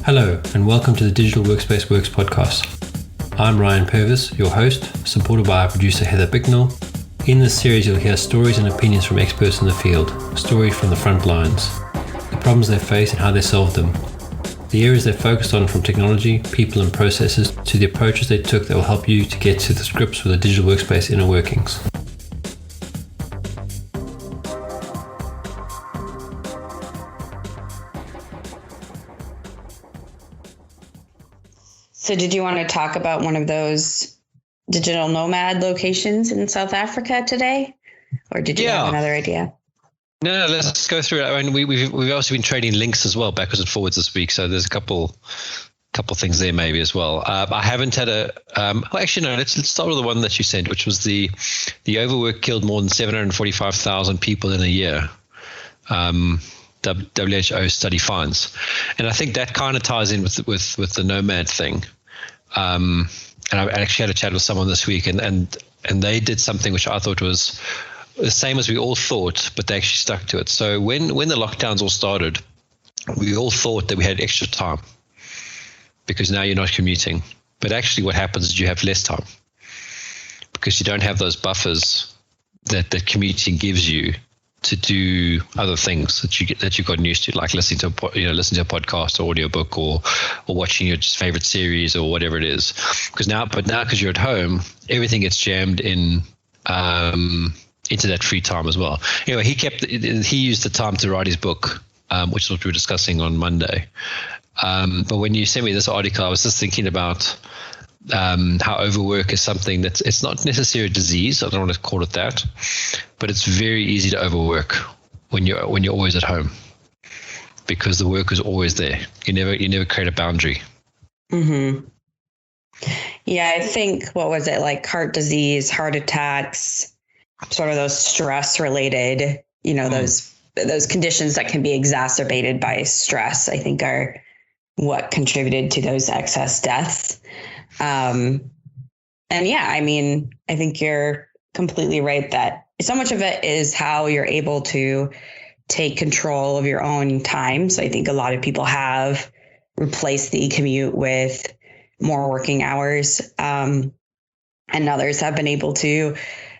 Hello, and welcome to the Digital Workspace Works podcast. I'm Ryan Purvis, your host, supported by our producer Heather Bicknell. In this series, you'll hear stories and opinions from experts in the field, stories from the front lines, the problems they face and how they solved them, the areas they focused on from technology, people and processes, to the approaches they took that will help you to get to the grips with the digital workspace inner workings. So did you want to talk about one of those digital nomad locations in South Africa today? Or did you have another idea? No, let's go through it. I mean, we've also been trading links as well, backwards and forwards this week. So there's a couple things there maybe as well. I haven't had actually, no, let's start with the one that you sent, which was the overwork killed more than 745,000 people in a year. WHO study finds, and I think that kind of ties in with the Nomad thing. And I actually had a chat with someone this week, and they did something which I thought was the same as we all thought, but they actually stuck to it. So when the lockdowns all started, we all thought that we had extra time because now you're not commuting. But actually, what happens is you have less time because you don't have those buffers that commuting gives you to do other things that you've gotten used to, like listening to a podcast or audiobook or watching your favorite series or whatever it is. Because now you're at home, everything gets jammed in into that free time as well. Anyway, he used the time to write his book, which is what we were discussing on Monday. But when you sent me this article, I was just thinking about how overwork is something it's not necessarily a disease. I don't want to call it that, but it's very easy to overwork when you're always at home because the work is always there. You never create a boundary. Mm-hmm. Yeah, I think, what was it, like heart disease, heart attacks, sort of those stress related, those conditions that can be exacerbated by stress, I think are what contributed to those excess deaths. And yeah, I mean, I think you're completely right that so much of it is how you're able to take control of your own time. So I think a lot of people have replaced the commute with more working hours. And others have been able to,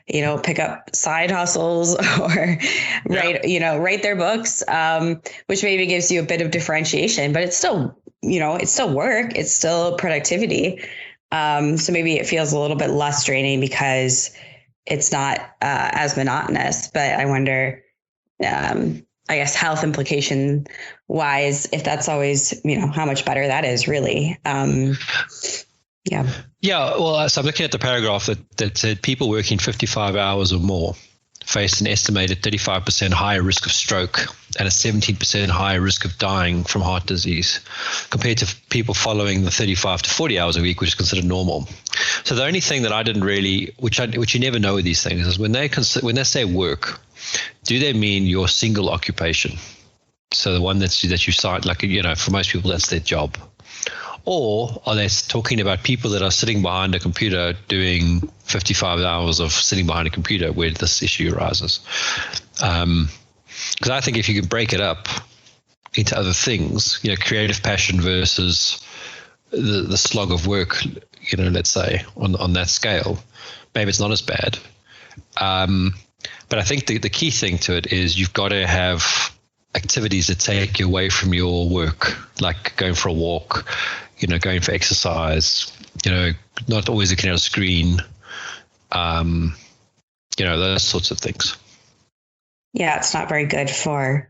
pick up side hustles or write their books, which maybe gives you a bit of differentiation, but it's still, it's still work. It's still productivity. So maybe it feels a little bit less draining because it's not as monotonous, but I wonder, I guess, health implication wise, if that's always, how much better that is really. Yeah. Well, so I'm looking at the paragraph that said people working 55 hours or more face an estimated 35% higher risk of stroke and a 17% higher risk of dying from heart disease compared to people following the 35 to 40 hours a week, which is considered normal. So the only thing that I didn't really, which you never know with these things, is when they say work, do they mean your single occupation? So the one that you cite, like, for most people, that's their job. Or are they talking about people that are sitting behind a computer doing 55 hours of sitting behind a computer where this issue arises? Because I think if you can break it up into other things, creative passion versus the slog of work, let's say on that scale, maybe it's not as bad. But I think the key thing to it is you've got to have activities that take you away from your work, like going for a walk, going for exercise, not always looking at a screen, those sorts of things. Yeah, it's not very good for,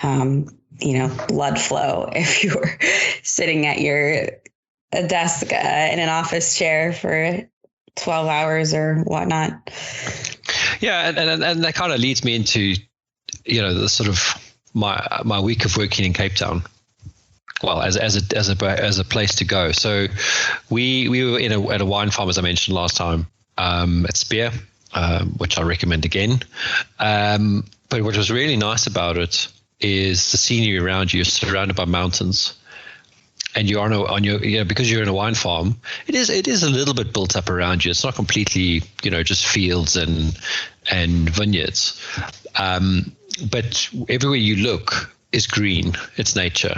blood flow if you're sitting at your desk in an office chair for 12 hours or whatnot. Yeah, and that kind of leads me into, the sort of my week of working in Cape Town. Well, as a place to go. So we were at a wine farm, as I mentioned last time, at Spear, which I recommend again. But what was really nice about it is the scenery around you. You're surrounded by mountains, and you're on your because you're in a wine farm. It is a little bit built up around you. It's not completely just fields and vineyards. But everywhere you look, is green. It's nature.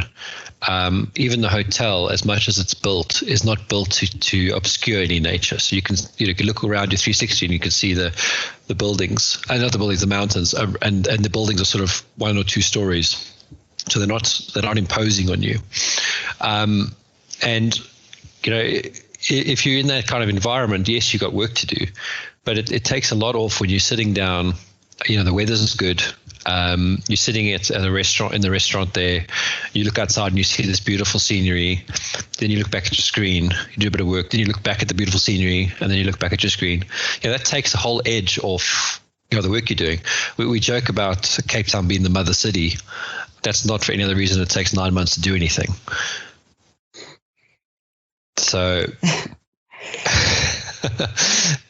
Even the hotel, as much as it's built, is not built to obscure any nature. So you can look around your 360 and you can see the buildings, and not the buildings, the mountains, and the buildings are sort of 1 or 2 stories, so they're not imposing on you. And if you're in that kind of environment, yes, you've got work to do, but it takes a lot off when you're sitting down. The weather's good. You're sitting at a restaurant, in the restaurant there. You look outside and you see this beautiful scenery. Then you look back at your screen. You do a bit of work. Then you look back at the beautiful scenery, and then you look back at your screen. That takes the whole edge off the work you're doing. We joke about Cape Town being the mother city. That's not for any other reason. It takes 9 months to do anything. So,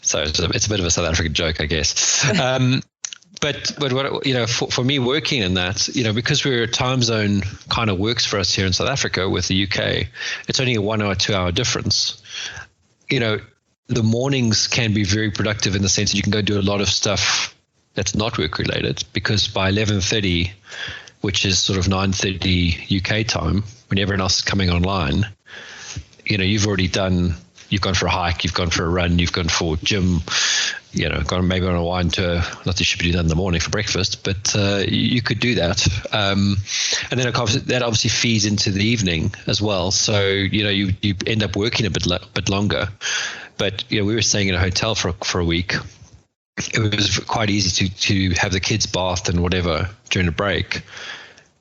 it's a bit of a South African joke, I guess. But what, for me working in that, because we're a time zone kind of works for us here in South Africa with the UK, it's only a 1 or 2 hour difference. The mornings can be very productive in the sense that you can go do a lot of stuff that's not work related, because by 11:30, which is sort of 9:30 UK time, when everyone else is coming online, you've gone for a hike, you've gone for a run, you've gone for gym, gone maybe on a wine tour. Not that you should be doing that in the morning for breakfast, but you could do that. And then that obviously feeds into the evening as well. So, you end up working a bit longer. But, we were staying in a hotel for a week. It was quite easy to have the kids bathed and whatever during the break,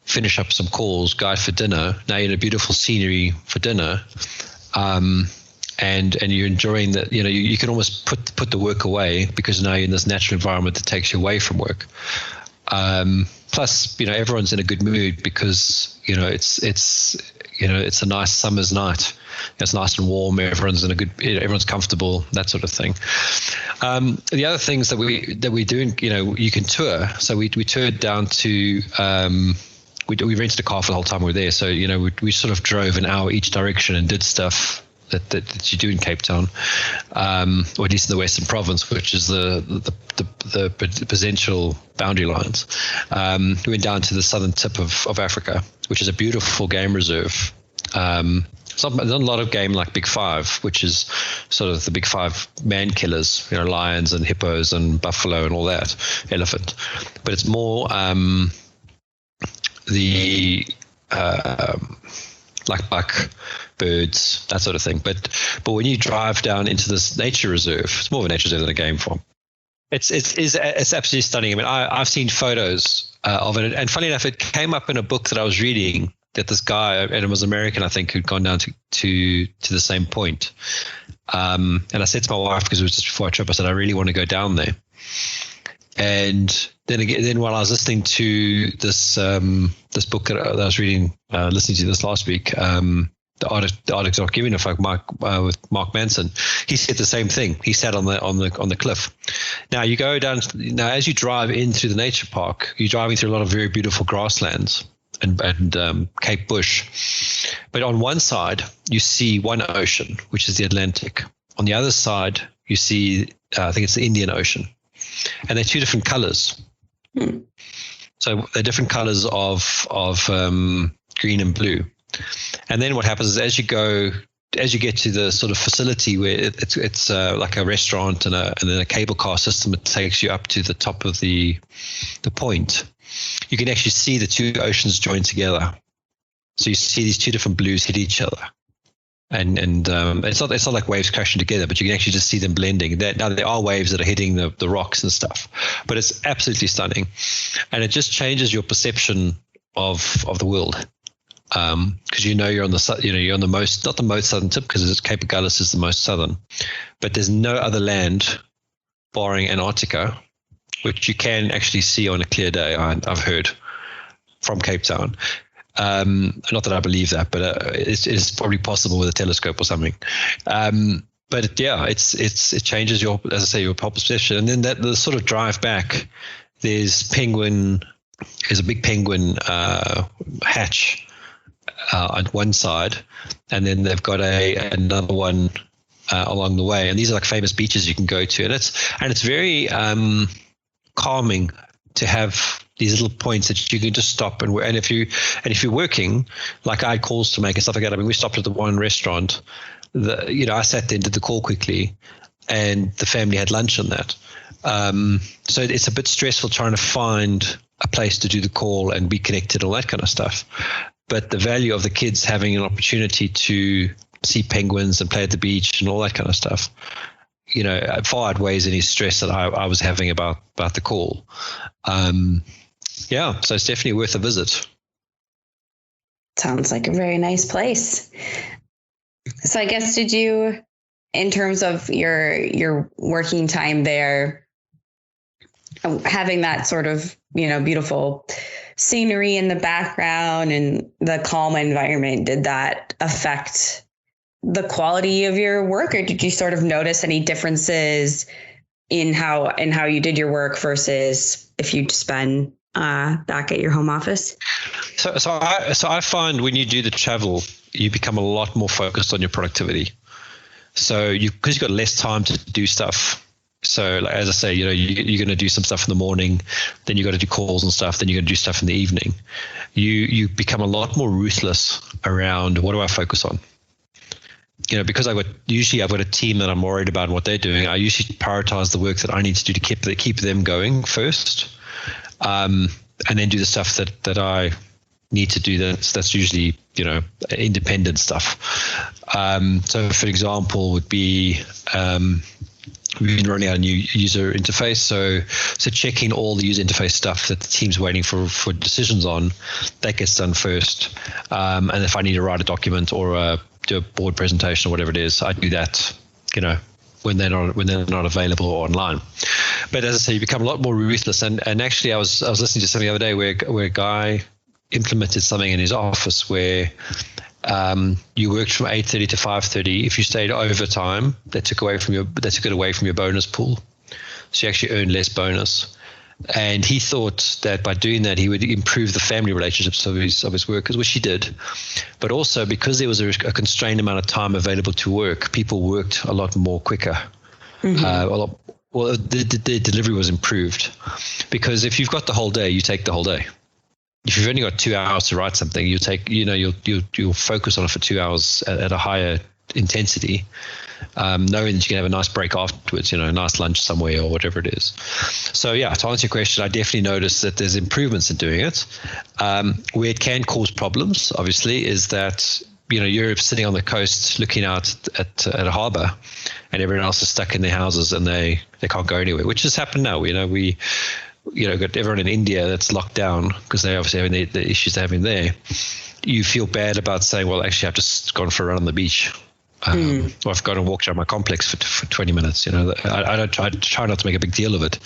finish up some calls, go out for dinner. Now you're in a beautiful scenery for dinner. And you're enjoying that, you can almost put the work away, because now you're in this natural environment that takes you away from work. Plus, everyone's in a good mood because, it's a nice summer's night. It's nice and warm. Everyone's in a good, everyone's comfortable, that sort of thing. The other things that we do, you can tour. So we toured down to, we rented a car for the whole time we were there. So, we sort of drove an hour each direction and did stuff that you do in Cape Town, or at least in the Western Province, which is the potential boundary lines. We went down to the southern tip of Africa, which is a beautiful game reserve. There's not a lot of game like Big Five, which is sort of the Big Five man killers, lions and hippos and buffalo and all that, elephant. But it's more like buck, birds, that sort of thing. But when you drive down into this nature reserve, it's more of a nature reserve than a game farm. It's absolutely stunning. I mean, I've seen photos of it, and funny enough, it came up in a book that I was reading, that this guy, and it was American, I think, who'd gone down to the same point. And I said to my wife, because it was just before our trip, I said, I really want to go down there. And then while I was listening to this book that I was reading, listening to this last week, the Arctic documentary with Mark Manson, he said the same thing. He sat on the cliff. Now you go down. Now as you drive in through the nature park, you're driving through a lot of very beautiful grasslands and Cape Bush. But on one side you see one ocean, which is the Atlantic. On the other side you see, I think it's the Indian Ocean. And they're two different colors. So they're different colors of green and blue. And then what happens is as you get to the sort of facility where it's like a restaurant and then a cable car system that takes you up to the top of the point, you can actually see the two oceans join together. So you see these two different blues hit each other. And it's not like waves crashing together, but you can actually just see them blending. Now there are waves that are hitting the rocks and stuff, but it's absolutely stunning, and it just changes your perception of the world, because you're on the most, not the most southern tip, because Cape Agulhas is the most southern, but there's no other land barring Antarctica which you can actually see on a clear day. I've heard from Cape Town. Not that I believe that, but it's probably possible with a telescope or something. But it changes your, as I say, your whole perception. And then the sort of drive back, there's a big penguin hatch on one side, and then they've got another one along the way. And these are like famous beaches you can go to, and it's very calming to have these little points that you can just stop and if you're working, like I had calls to make and stuff like that. I mean, we stopped at the one restaurant. I sat there and did the call quickly, and the family had lunch on that. So it's a bit stressful trying to find a place to do the call and be connected, all that kind of stuff. But the value of the kids having an opportunity to see penguins and play at the beach and all that kind of stuff, far outweighs any stress that I was having about the call. So it's definitely worth a visit. Sounds like a very nice place. So I guess, did you, in terms of your working time there, having that sort of, beautiful scenery in the background and the calm environment, did that affect the quality of your work, or did you sort of notice any differences in how you did your work versus if you'd spend back at your home office? So I find when you do the travel, you become a lot more focused on your productivity. So because you've got less time to do stuff. So like, as I say, you're going to do some stuff in the morning, then you got to do calls and stuff, then you're going to do stuff in the evening. You become a lot more ruthless around what do I focus on? Because I've got a team that I'm worried about what they're doing. I usually prioritize the work that I need to do to keep them going first, and then do the stuff that I need to do. That's usually independent stuff. So for example, would be we've been rolling out a new user interface. So checking all the user interface stuff that the team's waiting for decisions on, that gets done first. And if I need to write a document or do a board presentation or whatever it is, I do that, when they're not available or online. But as I say, you become a lot more ruthless. And actually, I was listening to something the other day where a guy implemented something in his office where you worked from 8:30 to 5:30. If you stayed overtime, they took it away from your bonus pool, so you actually earned less bonus. And he thought that by doing that, he would improve the family relationships of his workers, which he did. But also because there was a constrained amount of time available to work, people worked a lot more quicker. Mm-hmm. The delivery was improved, because if you've got the whole day, you take the whole day. If you've only got 2 hours to write something, you'll focus on it for 2 hours at a higher intensity, knowing that you can have a nice break afterwards, a nice lunch somewhere or whatever it is. So yeah, to answer your question, I definitely noticed that there's improvements in doing it. Where it can cause problems, obviously, is that you're sitting on the coast looking out at a harbour, and everyone else is stuck in their houses and they can't go anywhere, which has happened now. We got everyone in India that's locked down because they obviously having the issues they're having there. You feel bad about saying, well, actually, I've just gone for a run on the beach. Or I've gone and walked around my complex for 20 minutes. I try not to make a big deal of it.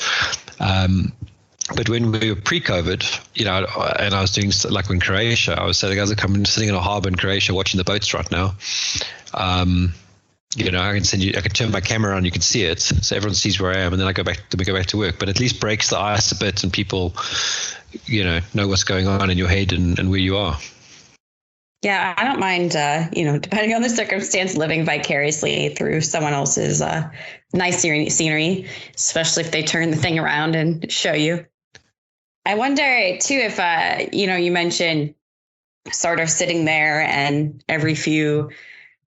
But when we were pre-COVID, and I was doing like in Croatia, I was saying, guys, I'm sitting in a harbor in Croatia watching the boats right now. I can turn my camera on, you can see it, so everyone sees where I am, and then we go back to work. But at least breaks the ice a bit, and people, know what's going on in your head and where you are. Yeah, I don't mind, depending on the circumstance, living vicariously through someone else's nice scenery, especially if they turn the thing around and show you. I wonder too if you mentioned sort of sitting there and every few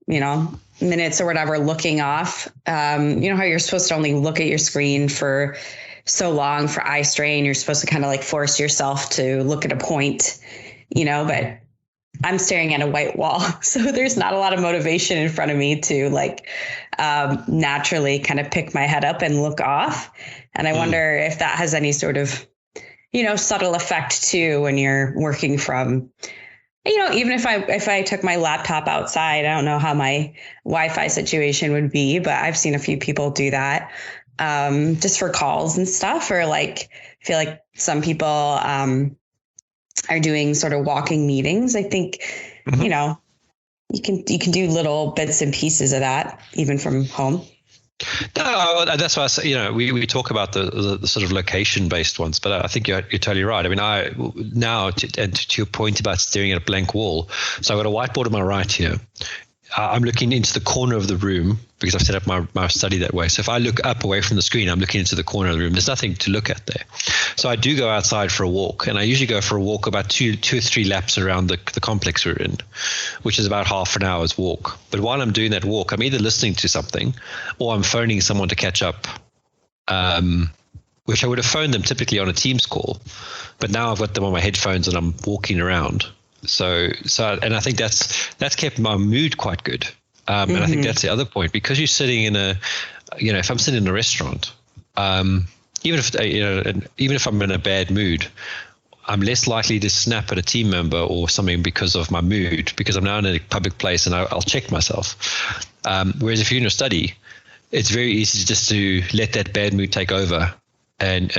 minutes or whatever looking off, how you're supposed to only look at your screen for so long for eye strain. You're supposed to kind of like force yourself to look at a point, but I'm staring at a white wall, so there's not a lot of motivation in front of me to naturally kind of pick my head up and look off. And I wonder if that has any sort of subtle effect too when you're working from, even if I took my laptop outside. I don't know how my Wi-Fi situation would be, but I've seen a few people do that just for calls and stuff, or I feel like some people are doing sort of walking meetings. I think, you can do little bits and pieces of that even from home. No, that's why I say, we talk about the sort of location-based ones, but I think you're totally right. I mean, to your point about staring at a blank wall, so I've got a whiteboard on my right here. I'm looking into the corner of the room because I've set up my study that way. So if I look up away from the screen, I'm looking into the corner of the room. There's nothing to look at there. So I do go outside for a walk, and I usually go for a walk about two or three laps around the complex we're in, which is about half an hour's walk. But while I'm doing that walk, I'm either listening to something or I'm phoning someone to catch up, which I would have phoned them typically on a Teams call. But now I've got them on my headphones and I'm walking around. So, and I think that's kept my mood quite good. And I think that's the other point, because you're sitting in if I'm sitting in a restaurant, even if I'm in a bad mood, I'm less likely to snap at a team member or something because of my mood, because I'm now in a public place and I'll check myself. Whereas if you're in a study, it's very easy just to let that bad mood take over and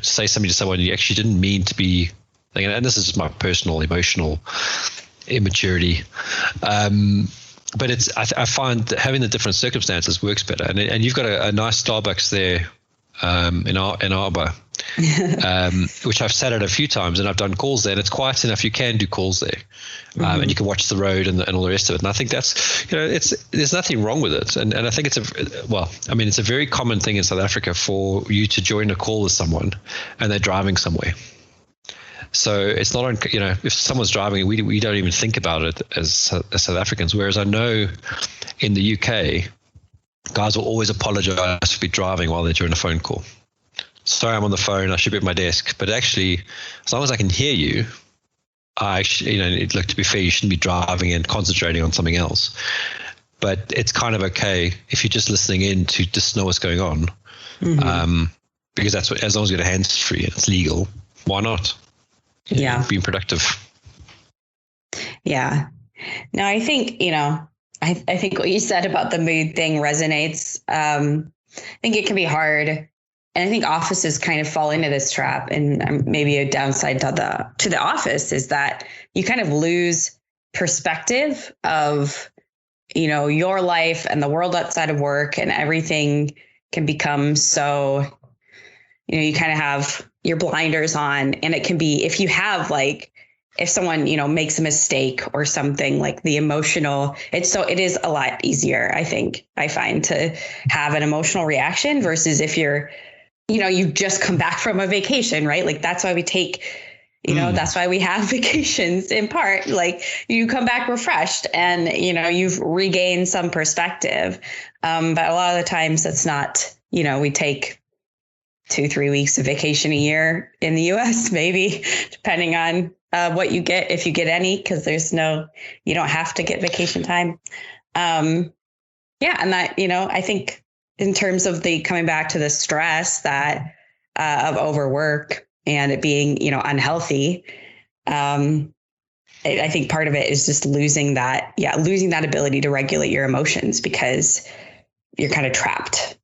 say something to someone you actually didn't mean to be. And this is just my personal emotional immaturity. But I find that having the different circumstances works better. And you've got a nice Starbucks there in Arbor, which I've sat at a few times, and I've done calls there, and it's quiet enough you can do calls there. And you can watch the road and all the rest of it. And I think that's, there's nothing wrong with it. And I think it's a very common thing in South Africa for you to join a call with someone and they're driving somewhere. So it's not, if someone's driving, we don't even think about it as South Africans. Whereas I know in the UK, guys will always apologize for driving while they're doing a phone call. Sorry, I'm on the phone. I should be at my desk. But actually, as long as I can hear you, to be fair, you shouldn't be driving and concentrating on something else. But it's kind of okay if you're just listening in to just know what's going on. Because that's what, as long as you get a hands free and it's legal, why not? Being productive. Yeah. No, I think, I think what you said about the mood thing resonates. I think it can be hard. And I think offices kind of fall into this trap. And maybe a downside to the office is that you kind of lose perspective of, your life and the world outside of work, and everything can become so, you kind of have your blinders on, and it can be, if you have if someone, makes a mistake or something, like the emotional, it is a lot easier, I find, to have an emotional reaction versus if you're, you've just come back from a vacation, right? Like that's why we take, that's why we have vacations in part, you come back refreshed and, you've regained some perspective. But a lot of the times that's not, we take 2-3 weeks of vacation a year in the US, maybe, depending on what you get, if you get any, because you don't have to get vacation time. And that, I think in terms of the coming back to the stress that of overwork and it being, unhealthy, I think part of it is just losing that ability to regulate your emotions because you're kind of trapped.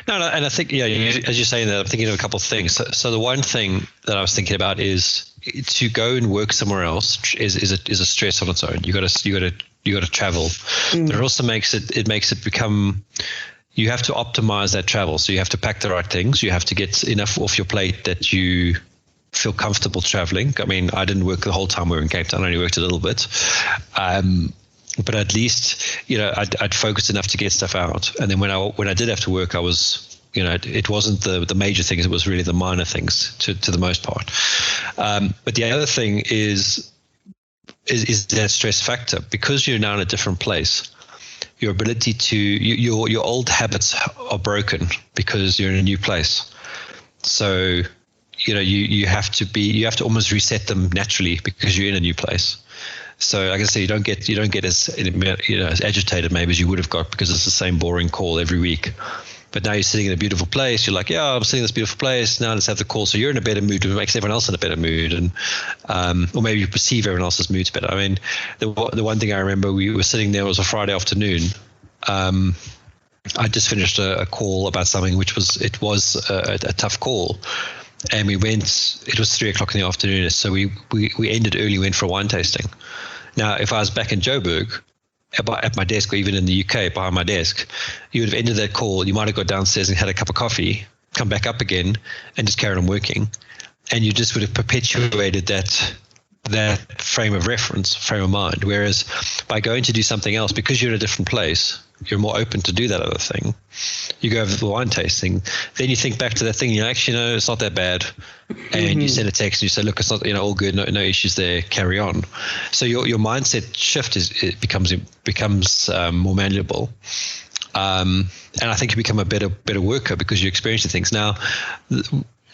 No, and I think, as you're saying that, I'm thinking of a couple of things. So the one thing that I was thinking about is to go and work somewhere else is a stress on its own. You got to travel. But it also makes it become, you have to optimize that travel. So you have to pack the right things. You have to get enough off your plate that you feel comfortable traveling. I mean, I didn't work the whole time we were in Cape Town. I only worked a little bit. But at least, I'd focused enough to get stuff out. And then when I did have to work, I was, it wasn't the major things. It was really the minor things to the most part. But the other thing is that stress factor, because you're now in a different place. Your ability to your old habits are broken because you're in a new place. So, you have to almost reset them naturally because you're in a new place. So like I say, you don't get as as agitated maybe as you would have got because it's the same boring call every week. But now you're sitting in a beautiful place. You're like, I'm sitting in this beautiful place. Now let's have the call. So you're in a better mood. It makes everyone else in a better mood, and or maybe you perceive everyone else's moods better. I mean, the one thing I remember, we were sitting there. It was a Friday afternoon. I just finished a call about something which was a tough call. And we went, it was 3:00 in the afternoon. So we ended early, went for a wine tasting. Now, if I was back in Joburg at my desk, or even in the UK behind my desk, you would have ended that call. You might have got downstairs and had a cup of coffee, come back up again and just carried on working. And you just would have perpetuated that that frame of reference, frame of mind. Whereas by going to do something else, because you're in a different place, you're more open to do that other thing. You go over the wine tasting, then you think back to that thing, you know, actually, no, it's not that bad. And you send a text and you say, look, it's not, you know, all good, no issues there, carry on. So your mindset shift becomes more malleable. And I think you become a better worker because you're experiencing things. Now,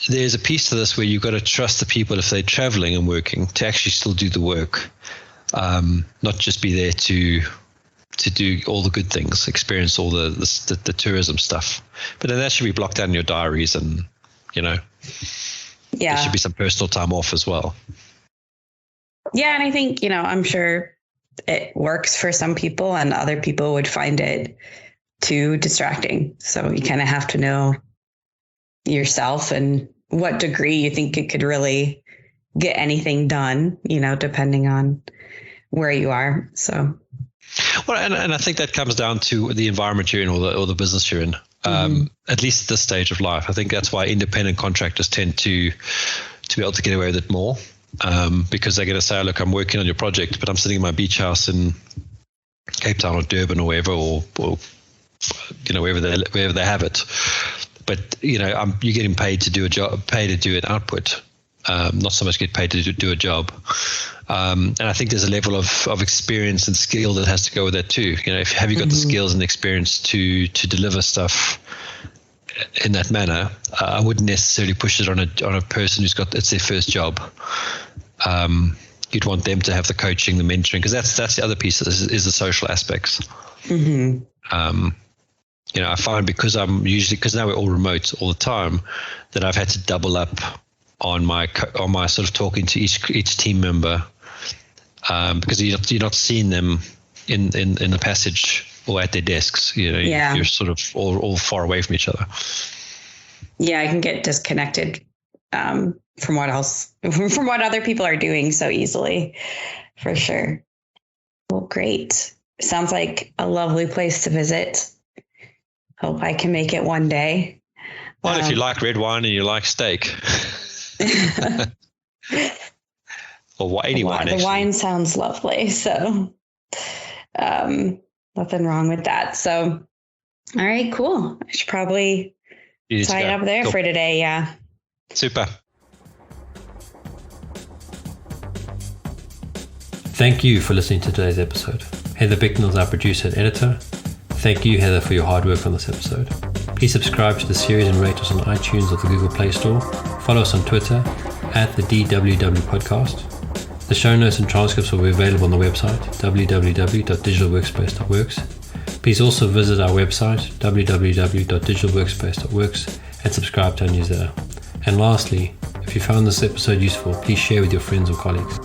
there's a piece to this where you've got to trust the people if they're traveling and working to actually still do the work, not just be there to do all the good things, experience all the tourism stuff. But then that should be blocked out in your diaries, and you know, there should be some personal time off as well. Yeah, and I think, you know, I'm sure it works for some people, and other people would find it too distracting. So you kind of have to know yourself and what degree you think it could really get anything done, you know, depending on where you are. So, well, and I think that comes down to the environment you're in, or the business you're in. At least at this stage of life, I think that's why independent contractors tend to be able to get away with it more, because they're going to say, look, I'm working on your project, but I'm sitting in my beach house in Cape Town or Durban or wherever, or you know, wherever they have it. But you know, you're getting paid to do a job, paid to do an output, not so much get paid to do a job. And I think there's a level of experience and skill that has to go with that too. You know, have you got the skills and experience to deliver stuff in that manner? I wouldn't necessarily push it on a person who's got, it's their first job. You'd want them to have the coaching, the mentoring, because that's the other piece is the social aspects. You know, I find because now we're all remote all the time, that I've had to double up on my sort of talking to each team member, because you're not seeing them in the passage or at their desks. You know, you're sort of all far away from each other. Yeah, I can get disconnected from what other people are doing so easily, for sure. Well, great. Sounds like a lovely place to visit. Hope I can make it one day. Well, if you like red wine and you like steak. Or any wine, actually. The wine sounds lovely. So nothing wrong with that. So, all right, cool. I should probably tie it up there for today. Yeah. Super. Thank you for listening to today's episode. Heather Bicknell is our producer and editor. Thank you, Heather, for your hard work on this episode. Please subscribe to the series and rate us on iTunes or the Google Play Store. Follow us on Twitter @the DWW Podcast. The show notes and transcripts will be available on the website www.digitalworkspace.works. Please also visit our website www.digitalworkspace.works and subscribe to our newsletter. And lastly, if you found this episode useful, please share with your friends or colleagues.